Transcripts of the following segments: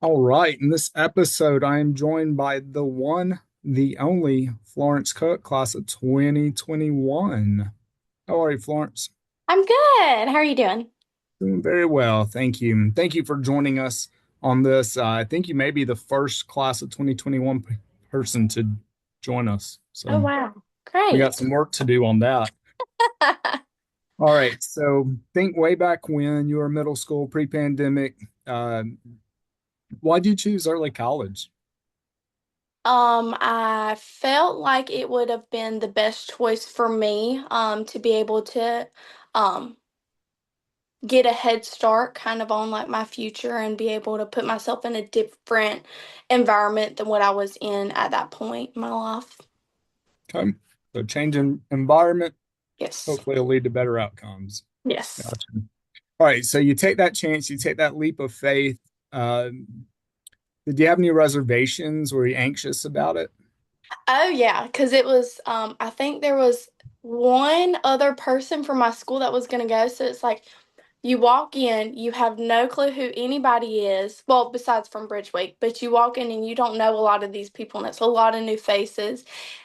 All right. In this episode, I am joined by the one, the only Florence Cooke, class of 2021. How are you, Florence? I'm good. How are you doing? Doing very well. Thank you. Thank you for joining us on this. I think you may be the first class of 2021 person to join us. Oh, So wow. we got Great. some work to do on that. All right. So think way back when you were middle school, pre-pandemic. Uh, why'd you choose early college? I felt like it would have been the best choice for me, to be able to, um, get a head start kind of on like my future and be able to put myself in a different environment than what I was in at that point in my life. Okay. So changing environment Yes. hopefully it'll lead to better outcomes. Yes. Gotcha. All right, so you take that chance, you take that leap of faith. Uh, did you have any reservations? Were you anxious about it? Oh yeah, because it was I think there was one other person from my school that was gonna go. So it's like you walk in, you have no clue who anybody is. Well, besides from Bridge Week, but you walk in and you don't know a lot of these people, and it's a lot of new faces,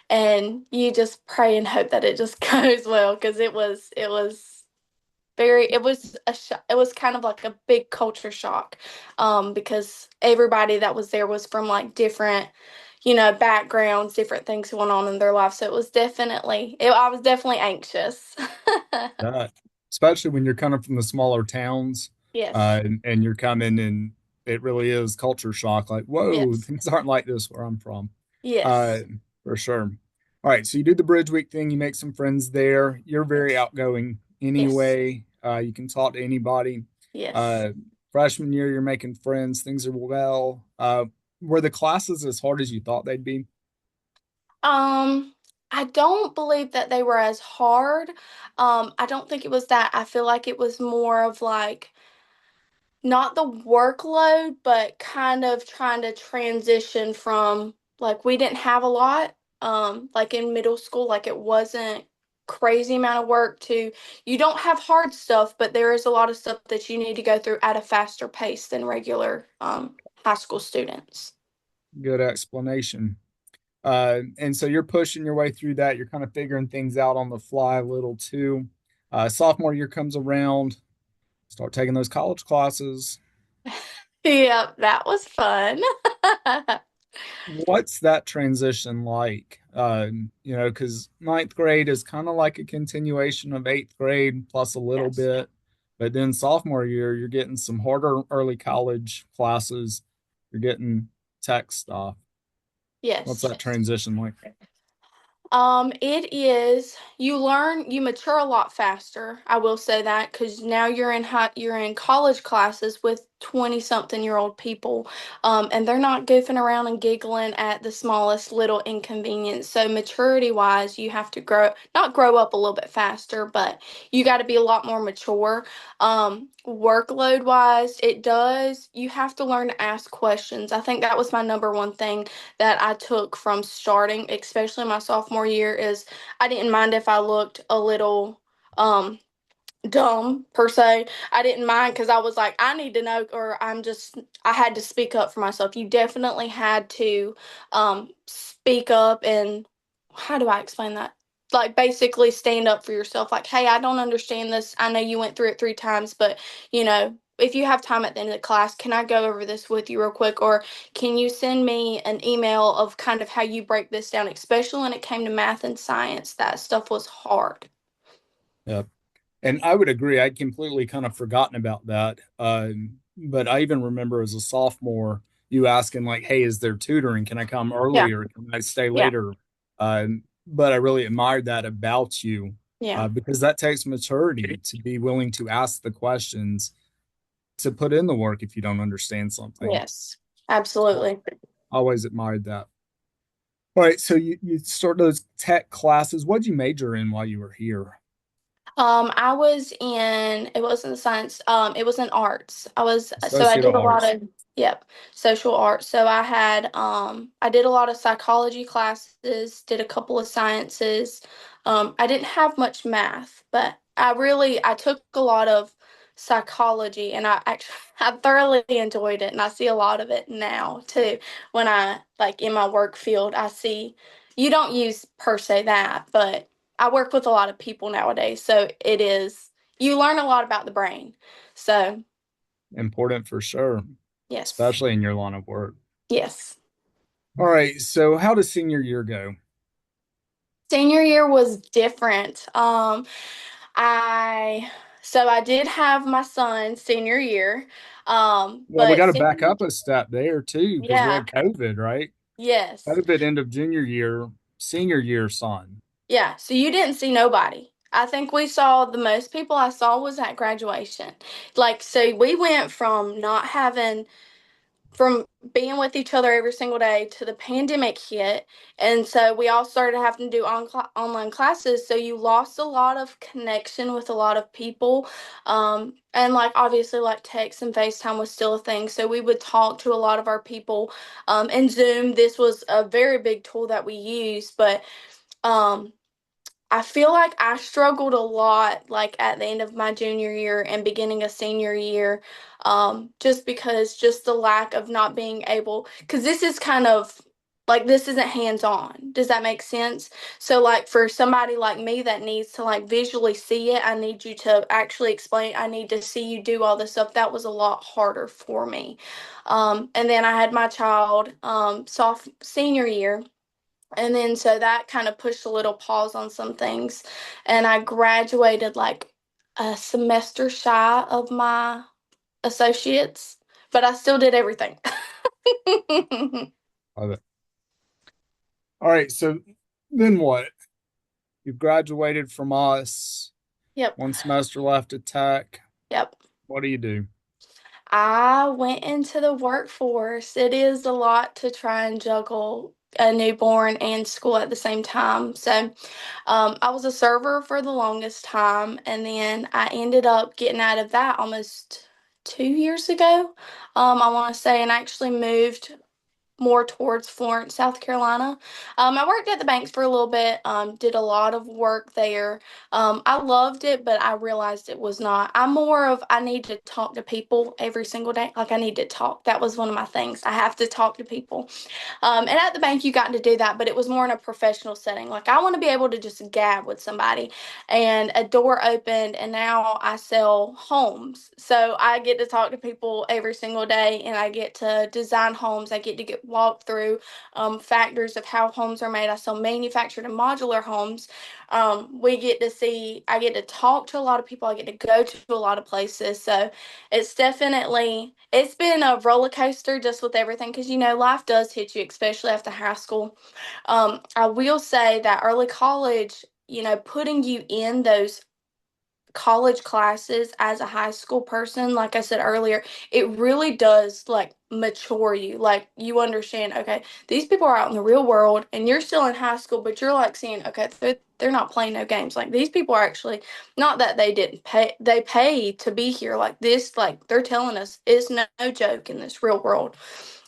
and you just pray and hope that it just goes well because it was kind of like a big culture shock, because everybody that was there was from like different, backgrounds, different things going on in their life. So I was definitely anxious. Uh, Especially when you're coming from the smaller towns, Yes. and you're coming and it really is culture shock. Like, whoa, Yes. things aren't like this where I'm from. Uh, Yes. for sure. All right, so you do the Bridge Week thing, you make some friends there. You're very Yes. outgoing Yes. anyway. You can talk to anybody. Yes. Uh, Freshman year, you're making friends, things are well. Were the classes as hard as you thought they'd be? Um, I don't believe that they were as hard. I don't think it was that. I feel like it was more of like not the workload, but kind of trying to transition from like we didn't have a lot, like in middle school, like it wasn't crazy amount of work to you don't have hard stuff, but there is a lot of stuff that you need to go through at a faster pace than regular high school students. Good explanation. And so you're pushing your way through that. You're kind of figuring things out on the fly a little too. Sophomore year comes around, start taking those college classes. Yep, that was fun. What's that transition like? Because ninth grade is kind of like a continuation of eighth grade plus a little Yes. bit. But then sophomore year, you're getting some harder early college classes. You're getting tech stuff. What's Yes. that transition like? It is, you mature a lot faster. I will say that because now you're in college classes with 20 something year old people, and they're not goofing around and giggling at the smallest little inconvenience. So maturity wise, you have to not grow up a little bit faster, but you got to be a lot more mature. Workload wise, you have to learn to ask questions. I think that was my number one thing that I took from starting, especially my sophomore year, is I didn't mind if I looked a little um dumb per se. I didn't mind because I was like, I need to know, or I had to speak up for myself. You definitely had to speak up, and how do I explain that? Like basically stand up for yourself. Like, hey, I don't understand this. I know you went through it 3 times, but if you have time at the end of the class, can I go over this with you real quick? Or can you send me an email of kind of how you break this down, especially when it came to math and science? That stuff was hard. Yeah. And I would agree. I'd completely kind of forgotten about that. But I even remember as a sophomore, you asking like, "Hey, is there tutoring? Can I come Yeah. early or can I stay Yeah. later?" But I really admired that about you, Yeah. because that takes maturity to be willing to ask the questions, to put in the work if you don't understand something. Yes. Absolutely. Always admired that. All right, so you start those tech classes. What did you major in while you were here? I was in, it wasn't science, it was in arts. So I Associate did of a lot Arts. of, yep, social arts. So I did a lot of psychology classes, did a couple of sciences. I didn't have much math, but I took a lot of psychology, and I actually I thoroughly enjoyed it, and I see a lot of it now too. When I like in my work field, I see you don't use per se that, but I work with a lot of people nowadays, so it is you learn a lot about the brain. So Important for sure, yes, especially in your line of work. yes. All right, so how does senior year go? Senior year was different. I so I did have my son senior year, Well, we but got to back senior, up a step there too, because we yeah, had COVID, right? yes, COVID end of junior year, senior year, son. yeah. So you didn't see nobody. I think we saw the most people I saw was at graduation. Like, so we went from not having from being with each other every single day to the pandemic hit, and so we all started having to do online classes, so you lost a lot of connection with a lot of people, and like obviously like text and FaceTime was still a thing, so we would talk to a lot of our people, and Zoom, this was a very big tool that we used, but um I feel like I struggled a lot, like at the end of my junior year and beginning of senior year, just because just the lack of not being able, because this is kind of like this isn't hands on. Does that make sense? So, like for somebody like me that needs to like visually see it, I need you to actually explain. I need to see you do all this stuff. That was a lot harder for me. And then I had my child senior year, and then so that kind of pushed a little pause on some things. And I graduated like a semester shy of my associates, but I still did everything. Love it. All right, so then what? You graduated from us, Yep. one semester left at Tech. Yep. What do you do? I went into the workforce. It is a lot to try and juggle a newborn and school at the same time. So, I was a server for the longest time, and then I ended up getting out of that almost 2 years ago. I want to say, and I actually moved more towards Florence, South Carolina. I worked at the banks for a little bit, did a lot of work there. I loved it, but I realized it was not. I'm more of, I need to talk to people every single day. Like, I need to talk. That was one of my things. I have to talk to people. And at the bank, you got to do that, but it was more in a professional setting. Like, I want to be able to just gab with somebody. And a door opened, and now I sell homes. So I get to talk to people every single day, and I get to design homes. I get walk through factors of how homes are made. I sell manufactured and modular homes. We get to see, I get to talk to a lot of people. I get to go to a lot of places. So it's been a roller coaster just with everything because, life does hit you, especially after high school. I will say that early college, putting you in those college classes as a high school person, like I said earlier, it really does like mature you. Like you understand, okay, these people are out in the real world and you're still in high school, but you're like seeing, okay, they're not playing no games. Like these people are actually not that they didn't pay, they pay to be here. Like this, like they're telling us it's no joke in this real world.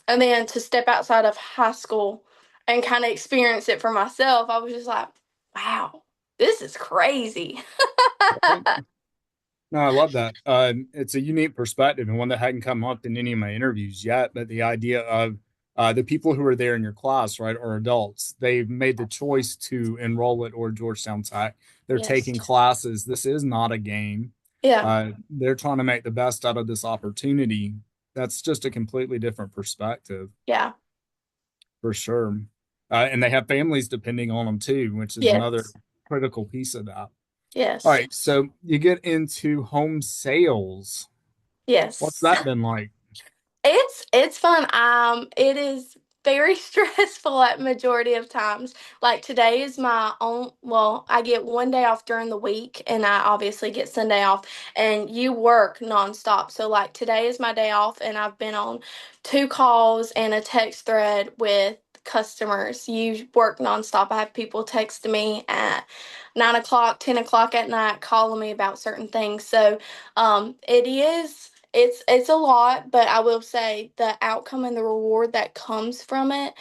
And then to step outside of high school and kind of experience it for myself, I was just like, wow, this is crazy. Right. No, I love that. It's a unique perspective and one that hadn't come up in any of my interviews yet. But the idea of the people who are there in your class, right, are adults. They've made the choice to enroll at or Georgetown Tech. They're Yes. taking classes. This is not a game. Yeah. They're trying to make the best out of this opportunity. That's just a completely different perspective Yeah. for sure. And they have families depending on them too, which is another Yes. critical piece of that. All Yes. right, so you get into home sales. What's Yes. that been like? It's fun. It is very stressful at majority of times. Like today is my own, well, I get one day off during the week and I obviously get Sunday off and you work nonstop. So like today is my day off and I've been on 2 calls and a text thread with customers. You work nonstop. I have people text me at 9 o'clock, 10 o'clock at night, calling me about certain things. So it is. It's a lot, but I will say the outcome and the reward that comes from it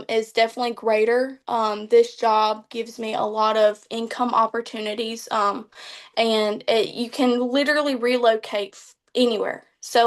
is definitely greater. This job gives me a lot of income opportunities, and you can literally relocate anywhere.